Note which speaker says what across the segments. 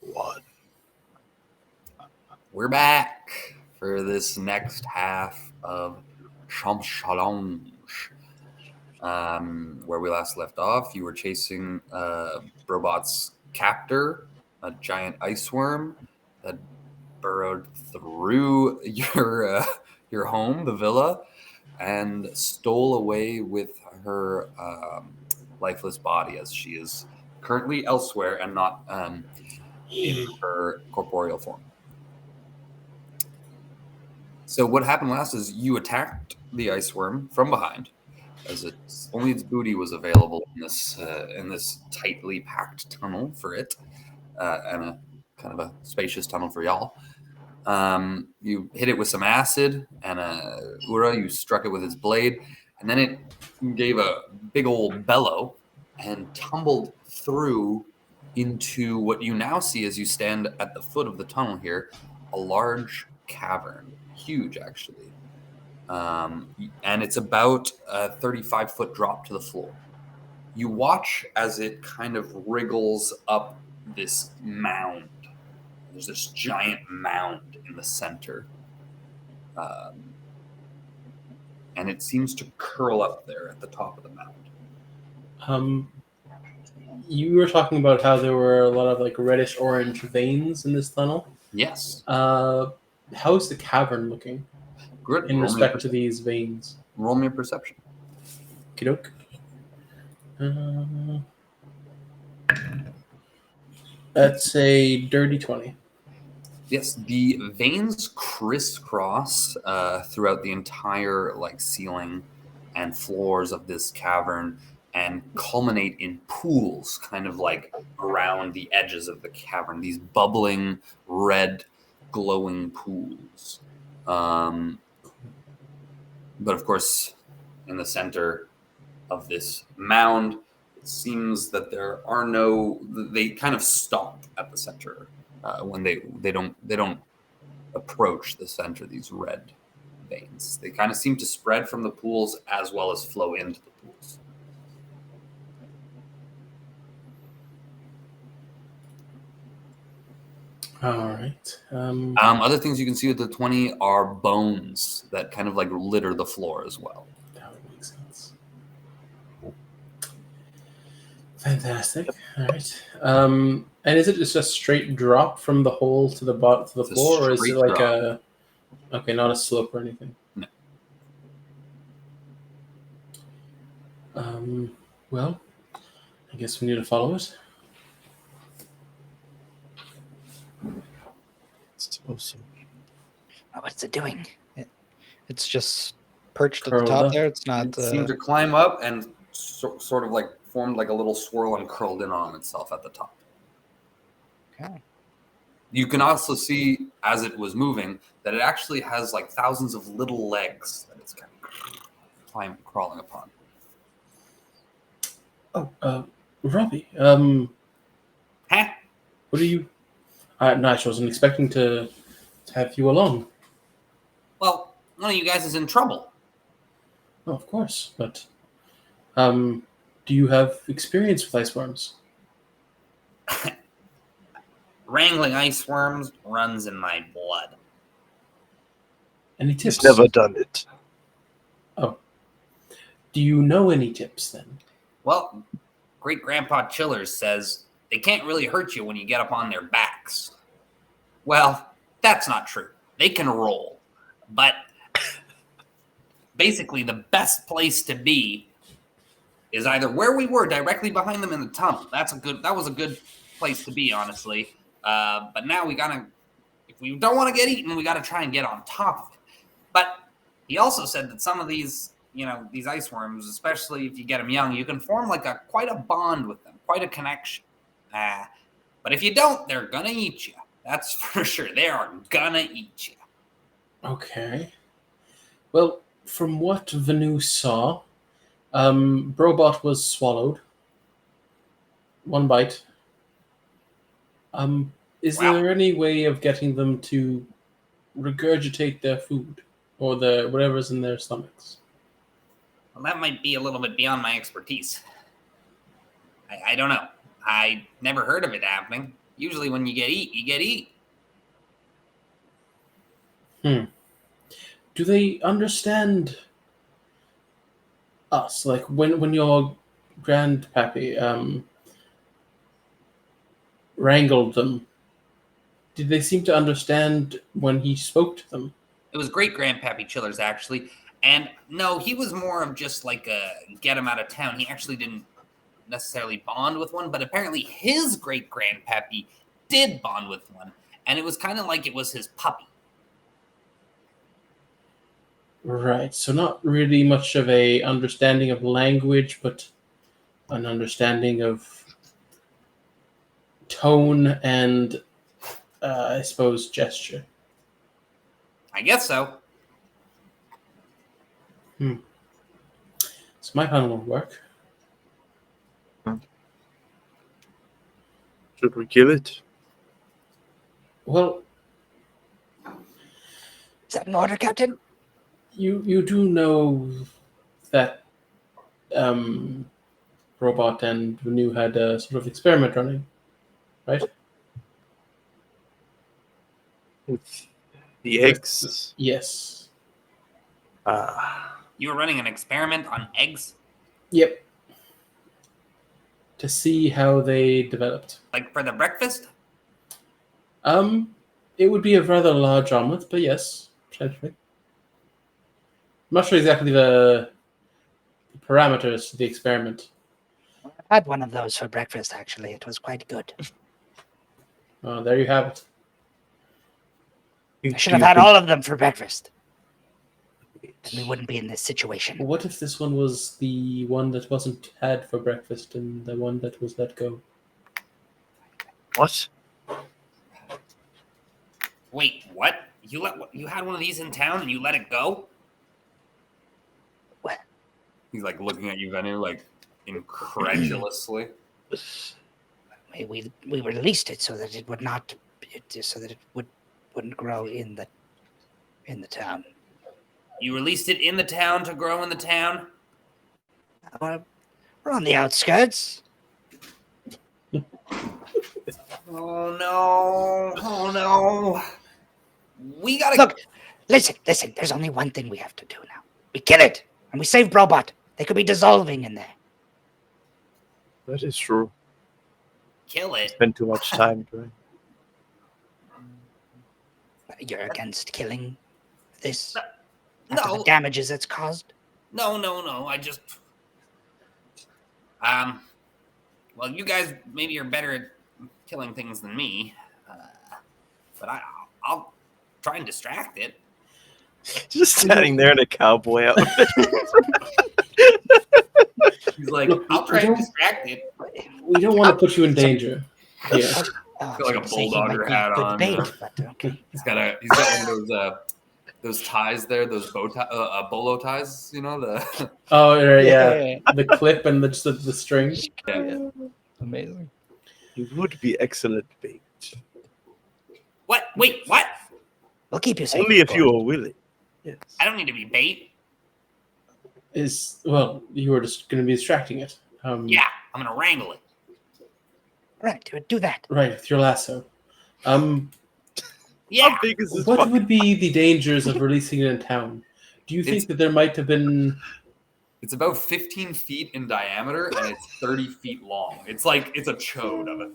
Speaker 1: One.
Speaker 2: We're back for this next half of Champ Challenge. Where we last left off, you were chasing Brobot's captor, a giant ice worm that burrowed through your home, the villa, and stole away with her lifeless body, as she is currently elsewhere and not in her corporeal form. So what happened last is you attacked the ice worm from behind, as only its booty was available in this tightly packed tunnel for it, and a kind of a spacious tunnel for y'all. You hit it with some acid, and Ura, you struck it with its blade, and then it gave a big old bellow and tumbled through into what you now see as you stand at the foot of the tunnel here, a large cavern, huge actually. And it's about a 35-foot drop to the floor. You watch as it kind of wriggles up this mound. There's this giant mound in the center. And it seems to curl up there at the top of the mound.
Speaker 3: You were talking about how there were a lot of like reddish orange veins in this tunnel.
Speaker 2: Yes.
Speaker 3: How's the cavern looking?
Speaker 2: Good.
Speaker 3: In respect to these veins.
Speaker 2: Roll me a perception.
Speaker 3: Okey-doke. That's a dirty 20.
Speaker 2: Yes, the veins crisscross throughout the entire ceiling and floors of this cavern and culminate in pools kind of like around the edges of the cavern, these bubbling red glowing pools. But of course, in the center of this mound, it seems that there are they kind of stop at the center when they don't approach the center, these red veins. They kind of seem to spread from the pools as well as flow into the pools.
Speaker 3: All right.
Speaker 2: Other things you can see with the 20 are bones that kind of litter the floor as well.
Speaker 3: That would make sense. Fantastic. All right. And is it just a straight drop from the hole to the bottom to the floor, or is it like drop. Okay, not a slope or anything?
Speaker 2: No.
Speaker 3: Well, I guess we need to follow it.
Speaker 1: What's it doing? It's just perched
Speaker 3: Curled
Speaker 1: at the top
Speaker 3: up.
Speaker 1: there. It's not.
Speaker 2: It seemed to climb up and sort of formed like a little swirl and curled in on itself at the top.
Speaker 1: Okay.
Speaker 2: You can also see, as it was moving, that it actually has thousands of little legs that it's kind of crawling upon.
Speaker 3: Oh, Robbie.
Speaker 2: Huh?
Speaker 3: What are you? No, I wasn't expecting to have you along.
Speaker 2: Well, one of you guys is in trouble.
Speaker 3: Oh, of course, but do you have experience with ice worms?
Speaker 2: Wrangling ice worms runs in my blood.
Speaker 3: Any tips?
Speaker 1: He's never done it.
Speaker 3: Oh. Do you know any tips then?
Speaker 2: Well, Great Grandpa Chillers says they can't really hurt you when you get up on their backs. Well, that's not true. They can roll. But basically the best place to be is either where we were, directly behind them in the tunnel. That was a good place to be, honestly. But now if we don't want to get eaten, we gotta try and get on top of it. But he also said that some of these, these ice worms, especially if you get them young, you can form quite a bond with them, quite a connection. But if you don't, they're gonna eat you. That's for sure. They are gonna eat you.
Speaker 3: Okay. Well, from what Vanu saw, Brobot was swallowed. One bite. Is there any way of getting them to regurgitate their food or whatever's in their stomachs?
Speaker 2: Well, that might be a little bit beyond my expertise. I don't know. I never heard of it happening. Usually when you get eat, you get eat.
Speaker 3: Do they understand us? Like when your grandpappy wrangled them, did they seem to understand when he spoke to them?
Speaker 2: It was great grandpappy Chillers, actually. And no, he was more of just like a get him out of town. He actually didn't necessarily bond with one, but apparently his great grandpappy did bond with one. And it was kind of like it was his puppy.
Speaker 3: Right. So not really much of a understanding of language, but an understanding of tone and I suppose gesture.
Speaker 2: I guess so.
Speaker 3: So my plan won't work.
Speaker 4: Should we kill it?
Speaker 3: Well,
Speaker 1: Is that an order, Captain?
Speaker 3: you do know that Robot and Renew had a sort of experiment running, right?
Speaker 4: With the eggs?
Speaker 3: Yes.
Speaker 2: You were running an experiment on eggs?
Speaker 3: Yep. To see how they developed.
Speaker 2: Like for the breakfast?
Speaker 3: It would be a rather large omelet, but yes, potentially. I'm not sure exactly the parameters to the experiment.
Speaker 1: I had one of those for breakfast, actually. It was quite good.
Speaker 3: There you have it.
Speaker 1: I should have had all of them for breakfast. Then we wouldn't be in this situation.
Speaker 3: What if this one was the one that wasn't had for breakfast and the one that was let go?
Speaker 4: What?
Speaker 2: Wait, what? You had one of these in town and you let it go?
Speaker 1: What?
Speaker 2: He's like looking at you, Venu, like incredulously.
Speaker 1: We released it so that it would not, so that it wouldn't grow in the town.
Speaker 2: You released it in the town to grow in the town?
Speaker 1: We're on the outskirts.
Speaker 2: Oh no! Oh no! We gotta
Speaker 1: Look, listen. There's only one thing we have to do now. We kill it, and we save Robot. They could be dissolving in there.
Speaker 4: That is true.
Speaker 2: kill it.
Speaker 4: Spend too much time doing.
Speaker 1: You're against killing this?
Speaker 2: No.
Speaker 1: After the damages it's caused?
Speaker 2: No. I just, well, you guys maybe are better at killing things than me, but I'll try and distract it.
Speaker 4: Just standing there in a cowboy outfit.
Speaker 2: He's like,
Speaker 3: Look,
Speaker 2: I'll try and distract it.
Speaker 3: We don't want to put you in danger. Yeah.
Speaker 2: Got like a bulldogger hat on.
Speaker 1: Bait, but okay.
Speaker 2: He's got one of those ties there, those bolo ties. You know the.
Speaker 3: Oh yeah. The clip and the string.
Speaker 2: Yeah.
Speaker 1: Amazing.
Speaker 4: You would be excellent bait.
Speaker 2: What? Wait, what?
Speaker 1: We'll keep you safe.
Speaker 4: Only if you are willing. Yes.
Speaker 2: I don't need to be bait.
Speaker 3: You were just going to be distracting it.
Speaker 2: Yeah, I'm gonna wrangle it.
Speaker 1: Right, do that.
Speaker 3: Right, with your lasso.
Speaker 2: Yeah.
Speaker 4: How big is this?
Speaker 3: What would be the dangers of releasing it in town? Do you think
Speaker 2: It's-
Speaker 3: that there might have been?
Speaker 2: It's about 15 feet in diameter and it's 30 feet long. It's like it's a chode of a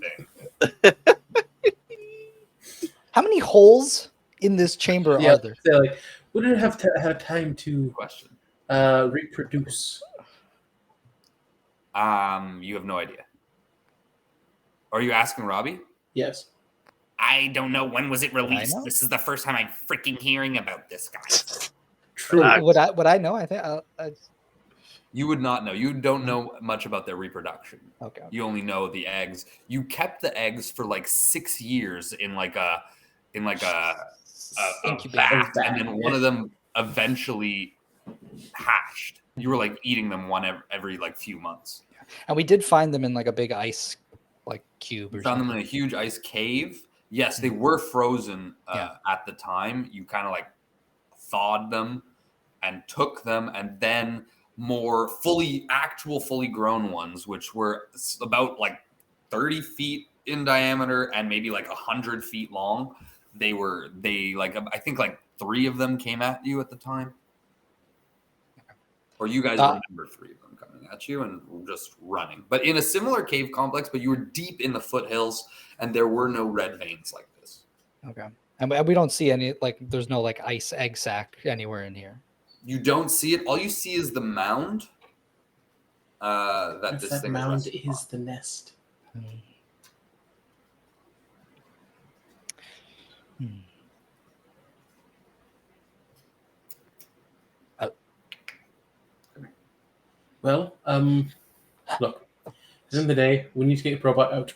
Speaker 2: thing.
Speaker 5: How many holes in this chamber are there?
Speaker 3: Would it have had time to
Speaker 2: Question.
Speaker 3: reproduce?
Speaker 2: You have no idea. Are you asking Robbie?
Speaker 3: Yes.
Speaker 2: I don't know. When was it released?
Speaker 5: know.
Speaker 2: This is the first time I'm freaking hearing about this guy.
Speaker 3: True.
Speaker 5: Would I know? I think.
Speaker 2: You would not know. You don't know much about their reproduction.
Speaker 5: Okay.
Speaker 2: You only know the eggs. You kept the eggs for like 6 years in like a
Speaker 5: Incubator.
Speaker 2: vat, and then one of them eventually hatched. You were like eating them one every like few months.
Speaker 5: And we did find them in like a big ice like cube or
Speaker 2: You found them
Speaker 5: something.
Speaker 2: in a huge ice cave. Yes, they were frozen
Speaker 5: Yeah.
Speaker 2: at the time. You kind of like thawed them and took them, and then more fully grown ones, which were about like 30 feet in diameter and maybe like 100 feet long. I think like 3 of them came at you at the time. Or you guys remember 3 of them coming at you and just running. But in a similar cave complex, but you were deep in the foothills and there were no red veins like this.
Speaker 5: Okay. And we don't see any, like, there's no like ice egg sac anywhere in here.
Speaker 2: You don't see it. All you see is the mound.
Speaker 3: That mound is the nest. Well, look, at the end of the day, we need to get Robot out.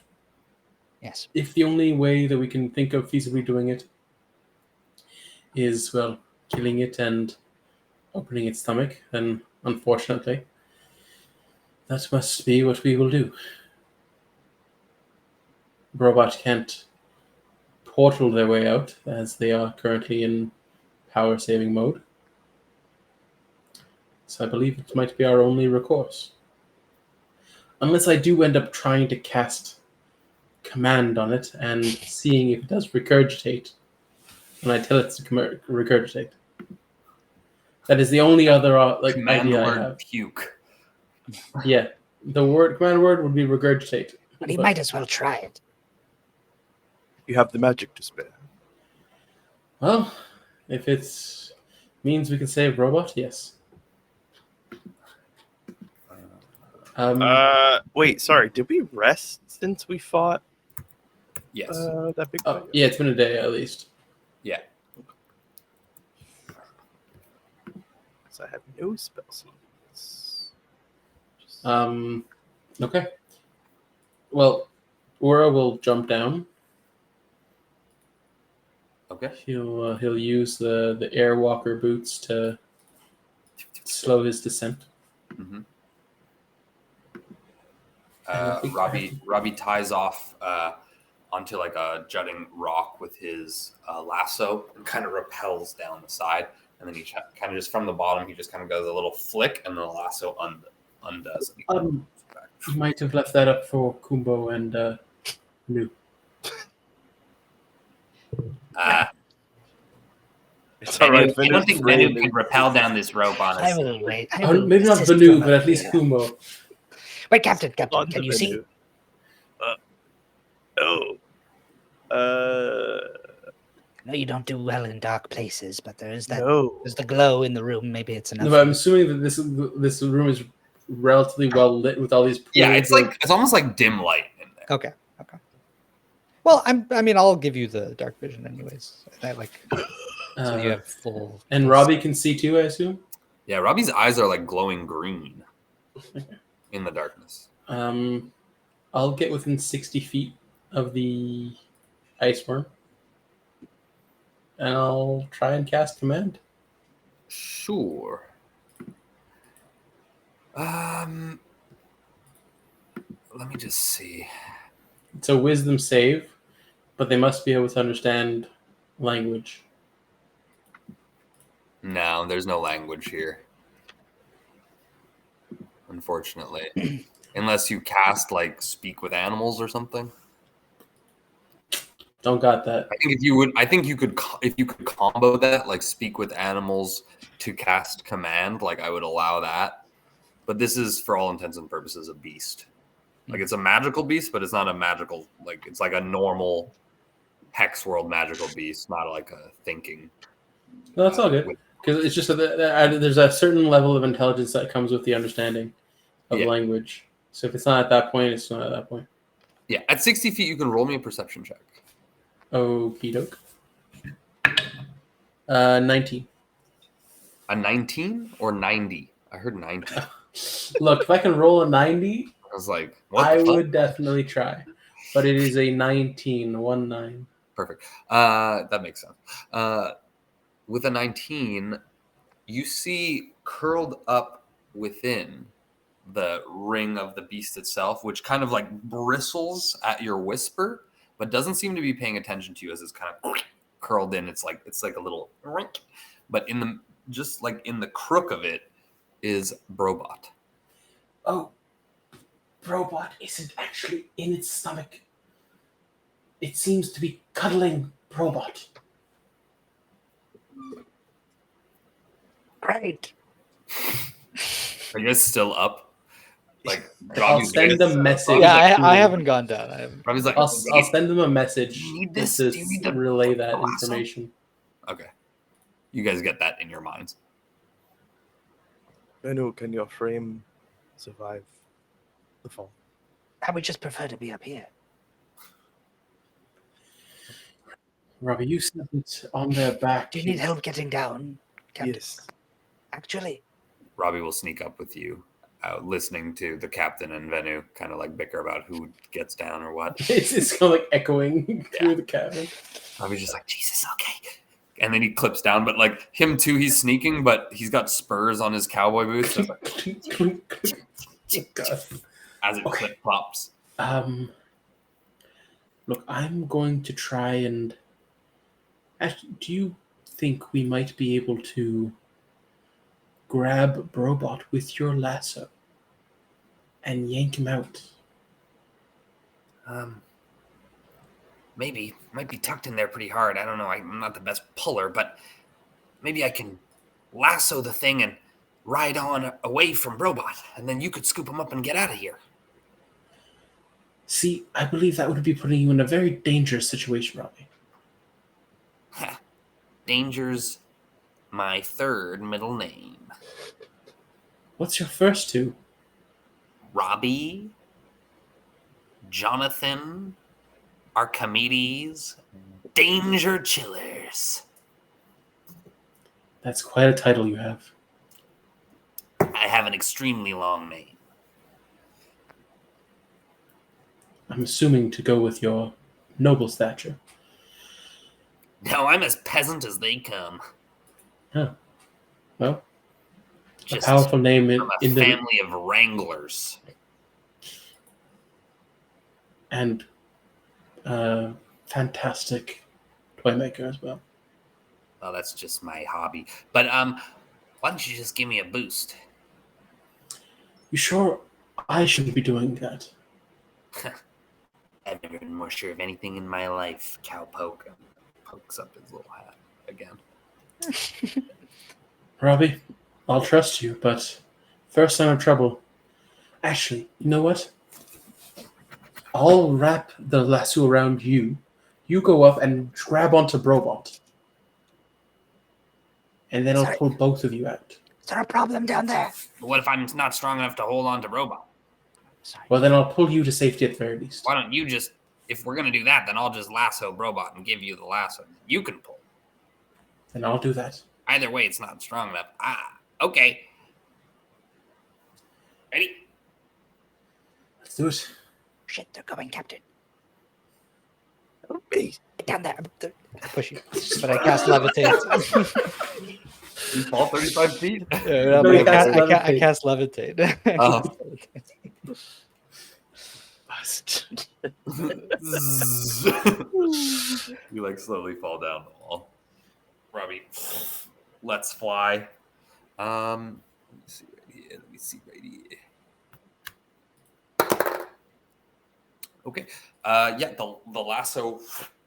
Speaker 5: Yes.
Speaker 3: If the only way that we can think of feasibly doing it is, well, killing it and opening its stomach, then unfortunately, that must be what we will do. Robot can't portal their way out, as they are currently in power-saving mode. So I believe it might be our only recourse. Unless I do end up trying to cast command on it and seeing if it does regurgitate, and I tell it to regurgitate. That is the only other idea I have.
Speaker 2: Puke.
Speaker 3: Yeah, the command word would be regurgitate.
Speaker 1: But he might as well try it.
Speaker 4: You have the magic to spare.
Speaker 3: Well, if it means we can save Robot, yes.
Speaker 4: Wait, sorry. Did we rest since we fought?
Speaker 2: Yes.
Speaker 4: That big.
Speaker 3: Yeah, it's been a day at least.
Speaker 2: Yeah.
Speaker 4: So I have no spell slots.
Speaker 3: Okay. Well, Ura will jump down.
Speaker 2: Okay.
Speaker 3: He'll use the Airwalker boots to slow his descent.
Speaker 2: Mm-hmm. Robbie ties off onto like a jutting rock with his lasso and kind of rappels down the side. And then he kind of just from the bottom, he just kind of goes a little flick and the lasso undoes.
Speaker 3: You might have left that up for Kumbo and Nu.
Speaker 4: It's all right.
Speaker 2: I don't think Venu can rappel down this rope on us.
Speaker 1: I will wait. I will
Speaker 3: Maybe not
Speaker 1: assist
Speaker 3: Venu,
Speaker 1: from
Speaker 3: but at
Speaker 1: up
Speaker 3: least
Speaker 1: here.
Speaker 3: Kumbo.
Speaker 1: Wait, Captain,
Speaker 4: On
Speaker 1: can
Speaker 4: the
Speaker 1: you see?
Speaker 4: menu. No.
Speaker 1: I know you don't do well in dark places, but there's
Speaker 4: No.
Speaker 1: the glow in the room. Maybe it's enough.
Speaker 3: No, but I'm assuming that this room is relatively well lit with all these.
Speaker 2: Yeah, it's almost like dim light in there.
Speaker 5: Okay. Well, I'll give you the dark vision anyways. So you have full.
Speaker 3: And Robbie can see too, I assume.
Speaker 2: Yeah, Robbie's eyes are like glowing green in the darkness.
Speaker 3: I'll get within 60 feet of the ice worm, and I'll try and cast command.
Speaker 2: Sure. Let me just see.
Speaker 3: It's a wisdom save, but they must be able to understand language.
Speaker 2: No, there's no language here. Unfortunately. Unless you cast like speak with animals or something.
Speaker 3: Don't got that.
Speaker 2: I think you could combo that, like speak with animals to cast command, like I would allow that. But this is for all intents and purposes a beast. Like it's a magical beast, but it's not a magical, like it's like a normal hex world magical beast, not like a thinking.
Speaker 3: No, that's all good. Because it's just that there's a certain level of intelligence that comes with the understanding of language. So if it's not at that point, it's not at that point.
Speaker 2: Yeah, at 60 feet, you can roll me a perception check.
Speaker 3: Okie doke. 19.
Speaker 2: A 19 or 90? I heard 90.
Speaker 3: Look, if I can roll a 90,
Speaker 2: I was like, what
Speaker 3: I
Speaker 2: the fuck?
Speaker 3: would definitely try. But it is a 19, 1-9.
Speaker 2: Perfect. That makes sense. With a 19, you see curled up within the ring of the beast itself, which kind of like bristles at your whisper, but doesn't seem to be paying attention to you as it's kind of curled in. It's like a little, but in the crook of it is Brobot.
Speaker 3: Oh, Brobot isn't actually in its stomach. It seems to be cuddling robot.
Speaker 1: Great.
Speaker 2: Are you guys still up? Like,
Speaker 3: I'll
Speaker 2: Robbie's
Speaker 3: send a message.
Speaker 1: Yeah,
Speaker 3: to-
Speaker 1: I haven't gone down. I haven't.
Speaker 2: Robbie's like,
Speaker 3: I'll send them a message
Speaker 2: Do you need
Speaker 3: just
Speaker 2: this?
Speaker 3: to
Speaker 2: Do you need the
Speaker 3: relay that
Speaker 2: lasso?
Speaker 3: information.
Speaker 2: Okay. You guys get that in your minds.
Speaker 4: Venu, can your frame survive the fall?
Speaker 1: I would just prefer to be up here.
Speaker 3: Robbie, you sent it on their back.
Speaker 1: Do you need help getting down, Captain?
Speaker 4: Yes.
Speaker 1: Actually,
Speaker 2: Robbie will sneak up with you, listening to the captain and Venu kind of like bicker about who gets down or what.
Speaker 3: It's kind of like echoing through the cabin.
Speaker 2: Robbie's just like, Jesus, okay. And then he clips down, but like him too, he's sneaking, but he's got spurs on his cowboy boots so it's like,
Speaker 3: God.
Speaker 2: as it
Speaker 3: Okay.
Speaker 2: clip flops.
Speaker 3: Look, I'm going to try and. Actually, do you think we might be able to grab Brobot with your lasso and yank him out?
Speaker 2: Maybe. Might be tucked in there pretty hard. I don't know. I'm not the best puller, but maybe I can lasso the thing and ride on away from Brobot, and then you could scoop him up and get out of here.
Speaker 3: See, I believe that would be putting you in a very dangerous situation, Robbie.
Speaker 2: Danger's my third middle name.
Speaker 3: What's your first two?
Speaker 2: Robbie, Jonathan, Archimedes, Danger Chillers.
Speaker 3: That's quite a title you have.
Speaker 2: I have an extremely long name.
Speaker 3: I'm assuming to go with your noble stature.
Speaker 2: No, I'm as peasant as they come.
Speaker 3: Huh. Well,
Speaker 2: Just
Speaker 3: a powerful name
Speaker 2: from a
Speaker 3: in the
Speaker 2: family of wranglers.
Speaker 3: and fantastic toy maker as well.
Speaker 2: Well, that's just my hobby. But why don't you just give me a boost?
Speaker 3: You sure I shouldn't be doing that?
Speaker 2: I've never been more sure of anything in my life. Cowpoke pokes up his little hat again.
Speaker 3: Robbie, I'll trust you, but first sign of trouble. Actually, you know what? I'll wrap the lasso around you. You go up and grab onto Brobot. And then I'll
Speaker 1: Sorry.
Speaker 3: pull both of you out.
Speaker 1: is there a problem down there?
Speaker 2: But what if I'm not strong enough to hold on to Robot?
Speaker 1: Sorry.
Speaker 3: Well, then I'll pull you to safety at the very least.
Speaker 2: Why don't you just, if we're going to do that, then I'll just lasso Robot and give you the lasso. You can pull.
Speaker 3: Then I'll do that.
Speaker 2: Either way, it's not strong enough. Okay. Ready?
Speaker 3: Let's do it.
Speaker 1: Shit, they're going, Captain.
Speaker 4: Me.
Speaker 1: Get down there. I push you. But I cast levitate.
Speaker 2: You fall 35 feet?
Speaker 1: Yeah,
Speaker 3: No,
Speaker 1: but
Speaker 3: you cast
Speaker 1: I
Speaker 3: levitate.
Speaker 1: cast levitate.
Speaker 2: Oh.
Speaker 4: Bust.
Speaker 2: You like slowly fall down the wall. Robbie, let's fly. Let me see right here. Okay. Yeah, the lasso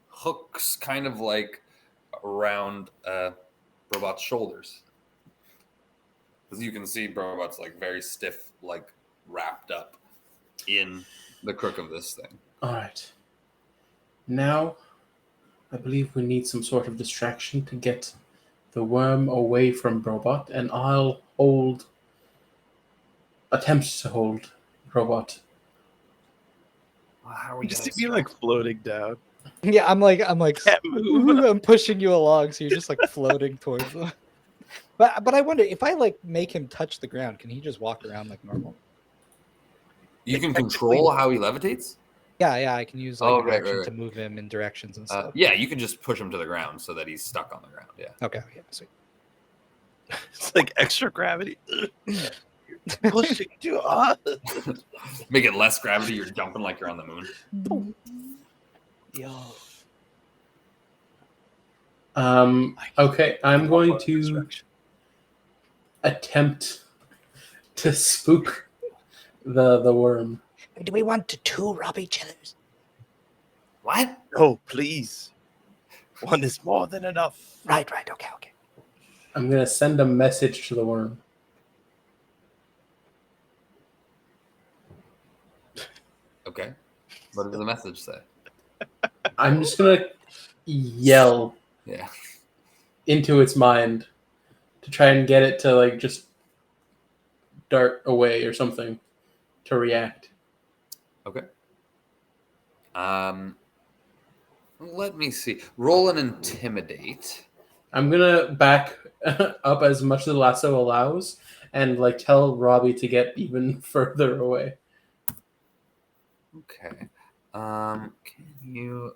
Speaker 2: hooks kind of like around Robot's shoulders. As you can see, Robot's like very stiff, like wrapped up in the crook of this thing.
Speaker 3: All right. Now, I believe we need some sort of distraction to get the worm away from Robot, and I'll attempt to hold Robot.
Speaker 2: Well, how are we
Speaker 4: You
Speaker 2: gonna
Speaker 4: see me like floating down.
Speaker 1: Yeah, I'm like
Speaker 4: Can't move.
Speaker 1: I'm pushing you along, so you're just like floating towards them. But I wonder if I like make him touch the ground, can he just walk around like normal?
Speaker 2: You can control how he levitates?
Speaker 1: Yeah, I can use like
Speaker 2: Oh,
Speaker 1: an
Speaker 2: right,
Speaker 1: action
Speaker 2: right,
Speaker 1: to move him in directions and stuff.
Speaker 2: Yeah, you can just push him to the ground so that he's stuck on the ground. Yeah.
Speaker 1: Okay, yeah, sweet.
Speaker 4: It's like extra gravity. You're pushing too hard.
Speaker 2: Make it less gravity. You're jumping like you're on the moon.
Speaker 1: Yo.
Speaker 3: Okay, I'm going to attempt to spook the worm.
Speaker 1: Do we want two Robbie Chillers?
Speaker 2: What?
Speaker 4: Oh, please. One is more than enough.
Speaker 1: Right. Okay.
Speaker 3: I'm gonna send a message to the worm.
Speaker 2: Okay. What does the message say?
Speaker 3: I'm just gonna yell
Speaker 2: Yeah.
Speaker 3: into its mind to try and get it to like just dart away or something to react.
Speaker 2: Okay. Let me see. Roll an intimidate.
Speaker 3: I'm gonna back up as much as the lasso allows and like tell Robbie to get even further away.
Speaker 2: Okay. Can you?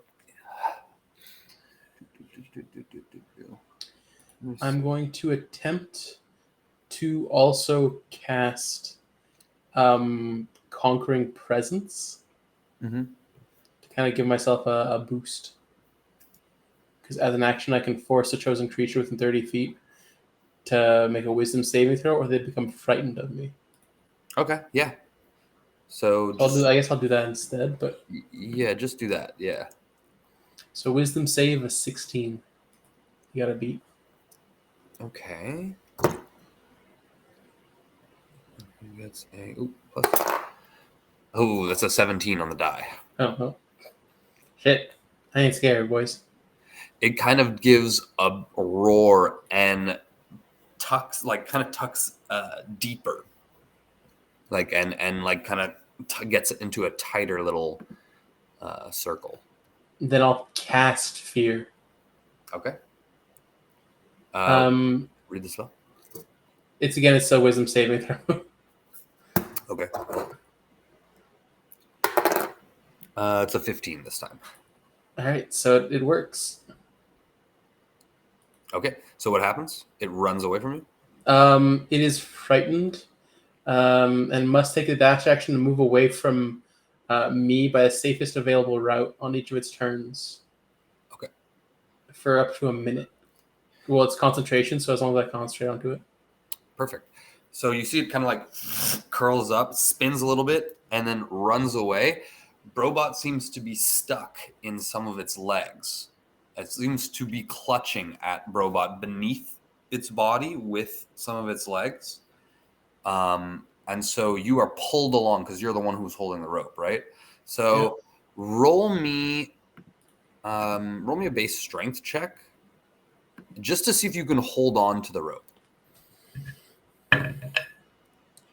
Speaker 3: I'm going to attempt to also cast Conquering Presence
Speaker 2: Mm-hmm.
Speaker 3: to kind of give myself a boost. Because as an action, I can force a chosen creature within 30 feet to make a Wisdom saving throw, or they become frightened of me.
Speaker 2: Okay. Yeah. So
Speaker 3: I guess I'll do that instead. But
Speaker 2: yeah, just do that. Yeah.
Speaker 3: so Wisdom save a 16. You gotta beat.
Speaker 2: Okay. He gets a plus. Oh, that's a 17 on the die.
Speaker 3: Oh, oh. Shit. I ain't scared, boys.
Speaker 2: It kind of gives a roar and tucks deeper, like and like kind of gets it into a tighter little circle.
Speaker 3: Then I'll cast Fear.
Speaker 2: Okay. Read the spell.
Speaker 3: It's a Wisdom saving throw.
Speaker 2: Okay. It's a 15 this time.
Speaker 3: All right, so it works.
Speaker 2: Okay. So what happens? It runs away from you.
Speaker 3: It is frightened, and must take a dash action to move away from me by the safest available route on each of its turns.
Speaker 2: Okay.
Speaker 3: For up to a minute. Well, it's concentration, so as long as I concentrate onto it.
Speaker 2: Perfect. So you see it kind of like curls up, spins a little bit, and then runs away. Brobot seems to be stuck in some of its legs. It seems to be clutching at Brobot beneath its body with some of its legs. And so you are pulled along because you're the one who's holding the rope, right? So roll me a base strength check just to see if you can hold on to the rope.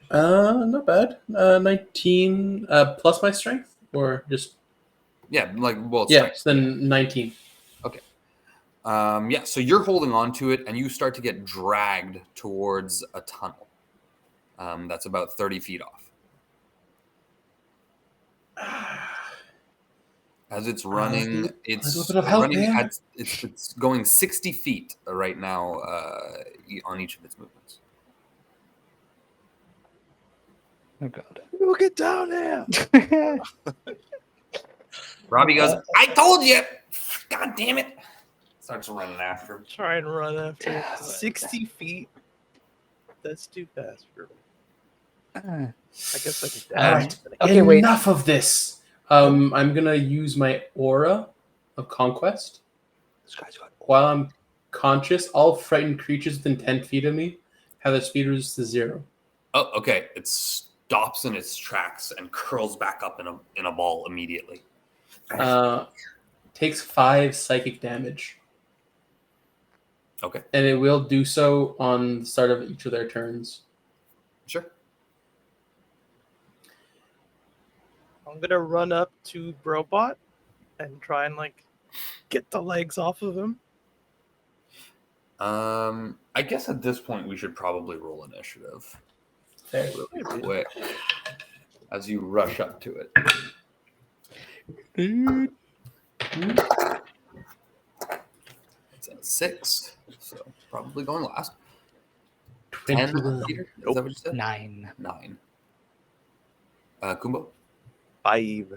Speaker 3: Not bad. 19 plus my strength, or just
Speaker 2: Yeah, it's
Speaker 3: yeah.
Speaker 2: strength.
Speaker 3: So then 19.
Speaker 2: Okay. So you're holding on to it, and you start to get dragged towards a tunnel. That's about 30 feet off. As it's running, it's
Speaker 3: bit of help
Speaker 2: running
Speaker 3: here.
Speaker 2: at it's going 60 feet right now on each of its movements.
Speaker 5: Oh god.
Speaker 4: We'll get down there.
Speaker 2: Robbie goes, "I told you! God damn it!" Starts running after him.
Speaker 4: Try and run after it. 60 feet. That's too fast for me. I guess I could
Speaker 3: All
Speaker 4: dash.
Speaker 3: right.
Speaker 5: Okay, wait.
Speaker 3: Enough of this. I'm gonna use my aura of conquest.
Speaker 1: This guy's got
Speaker 3: While I'm conscious, all frightened creatures within 10 feet of me have their speed reduced to 0.
Speaker 2: Oh, okay. It stops in its tracks and curls back up in a ball immediately.
Speaker 3: Takes 5 psychic damage.
Speaker 2: Okay,
Speaker 3: And it will do so on the start of each of their turns.
Speaker 2: sure.
Speaker 4: I'm gonna run up to Brobot and try and get the legs off of him.
Speaker 2: I guess at this point we should probably roll initiative
Speaker 3: There.
Speaker 2: really quick as you rush up to it. It's at 6, so probably going last. 10, Peter? Is that what you said?
Speaker 5: 9.
Speaker 2: 9. Kumbo?
Speaker 4: 5.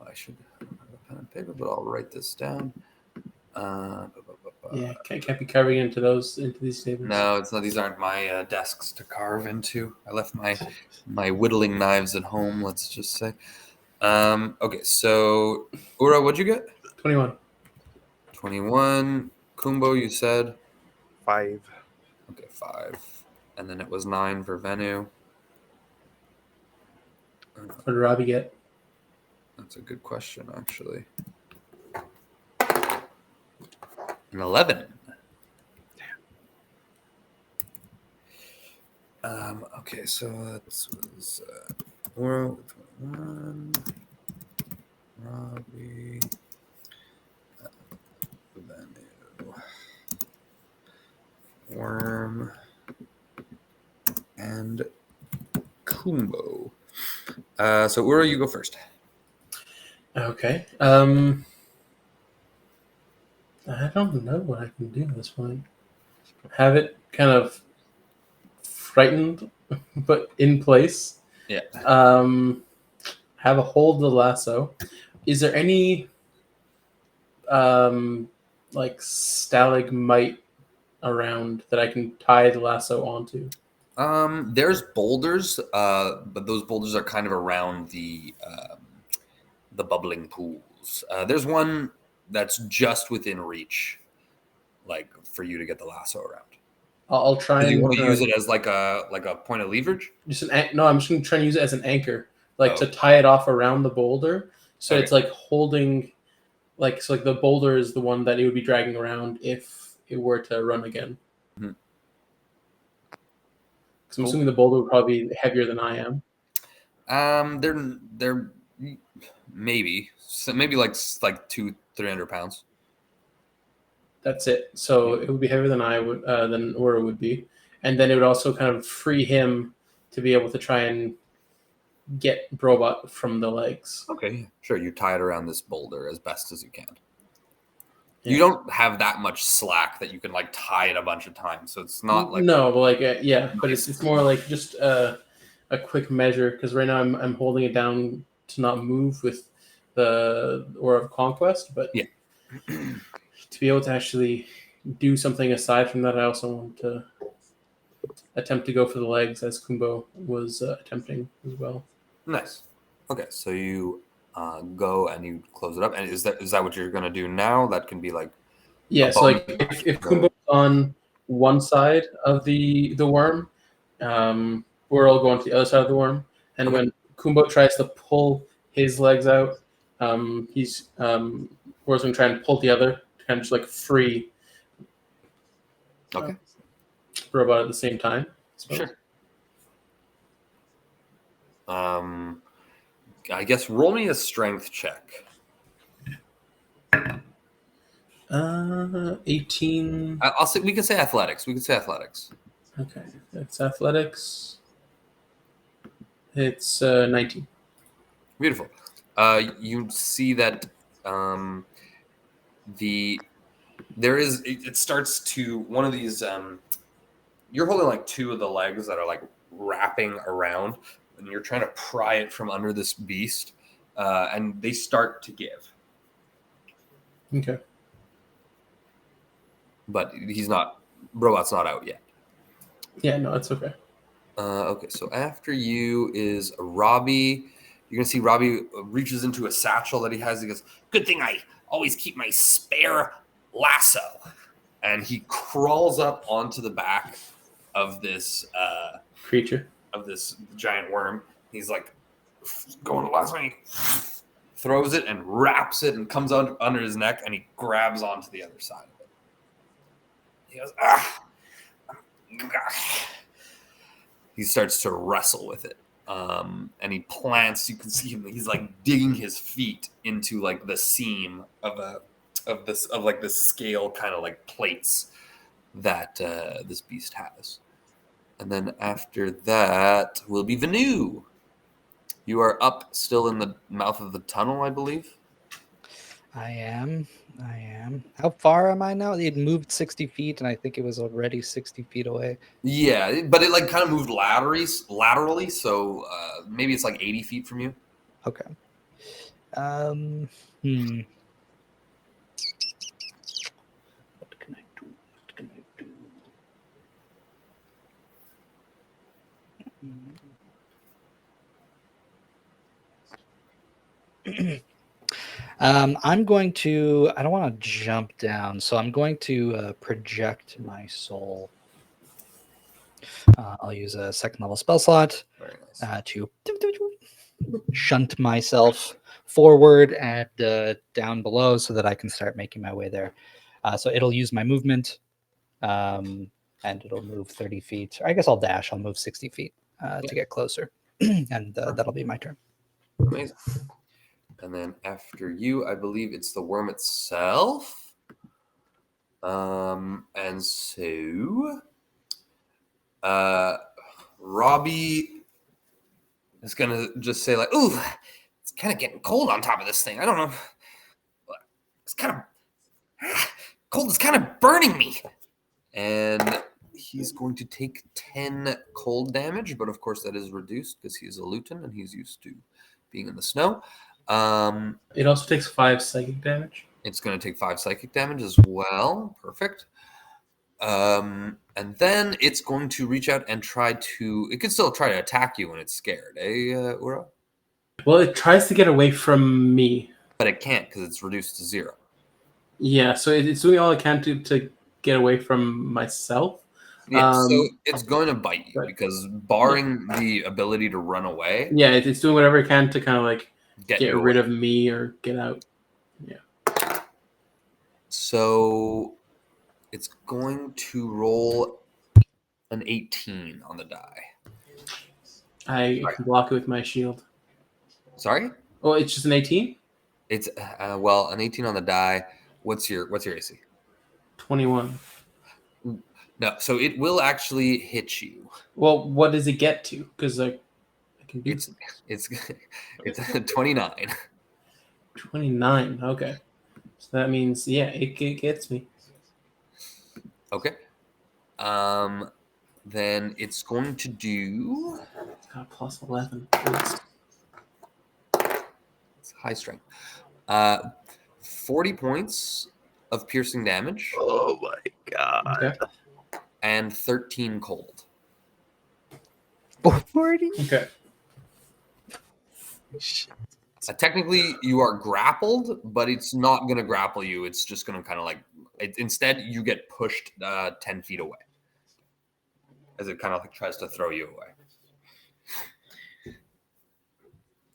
Speaker 2: I should have a pen and paper, but I'll write this down.
Speaker 3: Yeah, can't be carving into these tables.
Speaker 2: No, it's not. These aren't my desks to carve into. I left my whittling knives at home. Let's just say. Okay, so Ura, what'd you get?
Speaker 3: 21.
Speaker 2: 21. Kumbo, you said?
Speaker 4: 5.
Speaker 2: Okay, 5. And then it was 9 for Venu.
Speaker 3: What did Robbie get?
Speaker 2: That's a good question, actually. An 11. Okay, so that was Ura with 21. Robbie. Venu. Wurm. And Kumbo. So Ura, you go first.
Speaker 3: Okay. I don't know what I can do at this point. Have it kind of frightened, but in place.
Speaker 2: Yeah.
Speaker 3: Have a hold of the lasso. Is there any like stalagmite around that I can tie the lasso onto?
Speaker 2: There's boulders, but those boulders are kind of around the bubbling pools. There's one that's just within reach, like for you to get the lasso around.
Speaker 3: I'll try
Speaker 2: Do you
Speaker 3: and
Speaker 2: want to use it as like a point of leverage?
Speaker 3: no. I'm just going to try and use it as an anchor, like
Speaker 2: Oh.
Speaker 3: to tie it off around the boulder, so
Speaker 2: Okay.
Speaker 3: it's like holding, like the boulder is the one that it would be dragging around if it were to run again.
Speaker 2: Mhm.
Speaker 3: Because I'm assuming the boulder would probably be heavier than I am.
Speaker 2: They're maybe like 200-300 pounds.
Speaker 3: That's it. So it would be heavier than I would, than Ura would be, and then it would also kind of free him to be able to try and get Robot from the legs.
Speaker 2: Okay, sure. You tie it around this boulder as best as you can.
Speaker 3: Yeah.
Speaker 2: You don't have that much slack that you can like tie it a bunch of times, so it's not like
Speaker 3: no, but like yeah, but it's more like just a quick measure because right now I'm holding it down to not move with the Aura of Conquest, but
Speaker 2: Yeah.
Speaker 3: to be able to actually do something aside from that, I also want to attempt to go for the legs as Kumbo was attempting as well.
Speaker 2: Nice. Okay, so you go and you close it up, and is that what you're gonna do now? That can be like
Speaker 3: Yeah, so like if Kumbo's on one side of the worm, we're all going to the other side of the worm, and when Kumbo tries to pull his legs out, he's we're going to try and pull the other to kind of just like free Robot at the same time.
Speaker 2: Sure. I guess roll me a strength check.
Speaker 3: 18.
Speaker 2: I'll say we can say athletics.
Speaker 3: Okay, that's athletics. It's 19.
Speaker 2: Beautiful. You see that it starts to one of these. You're holding like two of the legs that are like wrapping around, and you're trying to pry it from under this beast, and they start to give.
Speaker 3: Okay.
Speaker 2: But Robot's not out yet.
Speaker 3: Yeah, no, that's okay.
Speaker 2: Okay, so after you is Robbie. You're gonna see Robbie reaches into a satchel that he has. He goes, "Good thing I always keep my spare lasso." And he crawls up onto the back of this
Speaker 3: creature,
Speaker 2: of this giant worm. He's like going to lasso, and he throws it and wraps it and comes under his neck, and he grabs onto the other side of it. He goes, "Ah!" He starts to wrestle with it. And he plants. You can see him. He's like digging his feet into like the seam of the scale kind of like plates that this beast has. And then after that will be Venu. You are up still in the mouth of the tunnel, I believe.
Speaker 5: I am. How far am I now? It moved 60 feet, and I think it was already 60 feet away.
Speaker 2: Yeah, but it like kind of moved laterally, so maybe it's like 80 feet from you.
Speaker 5: Okay. What can I do? I'm going to. I don't want to jump down, so I'm going to project my soul. I'll use a second level spell slot
Speaker 2: Very nice.
Speaker 5: to shunt myself forward and down below so that I can start making my way there. So it'll use my movement, and it'll move 30 feet. I guess I'll dash. I'll move 60 feet to get closer, and that'll be my turn.
Speaker 2: Amazing. And then after you, I believe it's the worm itself. And so Robbie is gonna just say like, "Ooh, it's kind of getting cold on top of this thing. I don't know. It's kind of cold. It's kind of burning me." And he's going to take 10 cold damage, but of course that is reduced because he's a Luton and he's used to being in the snow.
Speaker 3: It also takes 5 psychic damage.
Speaker 2: It's going to take 5 psychic damage as well. Perfect. And then it's going to reach out and try to... It can still try to attack you when it's scared, Ura?
Speaker 3: Well, it tries to get away from me.
Speaker 2: But it can't because it's reduced to 0.
Speaker 3: Yeah, so it's doing all it can to get away from myself.
Speaker 2: Yeah, so it's going to bite you
Speaker 3: right.
Speaker 2: because barring the ability to run away...
Speaker 3: Yeah, it's doing whatever it can to kind of like get
Speaker 2: you
Speaker 3: rid
Speaker 2: away.
Speaker 3: of me or get out. Yeah.
Speaker 2: So it's going to roll an 18 on the die.
Speaker 3: I can block it with my shield.
Speaker 2: Sorry?
Speaker 3: Oh, it's just an 18?
Speaker 2: It's well, an 18 on the die. What's your AC?
Speaker 3: 21.
Speaker 2: No, so it will actually hit you.
Speaker 3: Well, what does it get to? Because like I can do
Speaker 2: It's 29.
Speaker 3: 29. Okay, so that means it gets me.
Speaker 2: Okay. Then it's going to do.
Speaker 3: It's got plus 11.
Speaker 2: It's high strength. 40 points of piercing damage.
Speaker 4: Oh my god.
Speaker 3: Okay.
Speaker 2: And 13 cold.
Speaker 5: 40?
Speaker 3: Okay.
Speaker 2: Technically, you are grappled, but it's not going to grapple you. It's just going to kind of like... instead, you get pushed 10 feet away. As it kind of like tries to throw you away.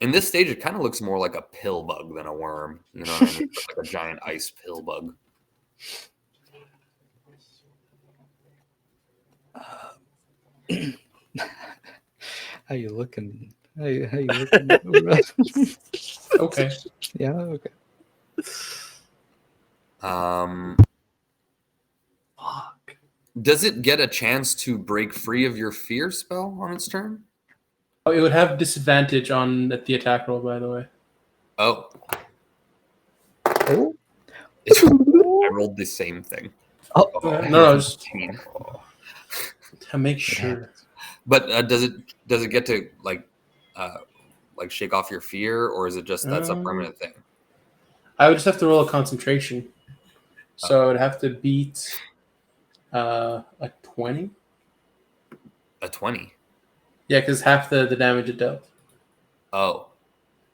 Speaker 2: In this stage, it kind of looks more like a pill bug than a worm. You know what I mean? Like a giant ice pill bug.
Speaker 5: How you looking? How you looking?
Speaker 3: Okay.
Speaker 5: Yeah. Okay.
Speaker 4: Fuck.
Speaker 2: Does it get a chance to break free of your fear spell on its turn?
Speaker 3: Oh, it would have disadvantage on the attack roll, by the way.
Speaker 2: Oh.
Speaker 5: Oh.
Speaker 2: I rolled the same thing.
Speaker 5: Oh.
Speaker 3: No, just
Speaker 2: 15.
Speaker 3: to make sure.
Speaker 2: But does it get to like shake off your fear, or is it just that's a permanent thing?
Speaker 3: I would just have to roll a concentration. So I would have to beat a 20.
Speaker 2: A 20.
Speaker 3: Yeah, because half the damage it dealt.
Speaker 2: Oh.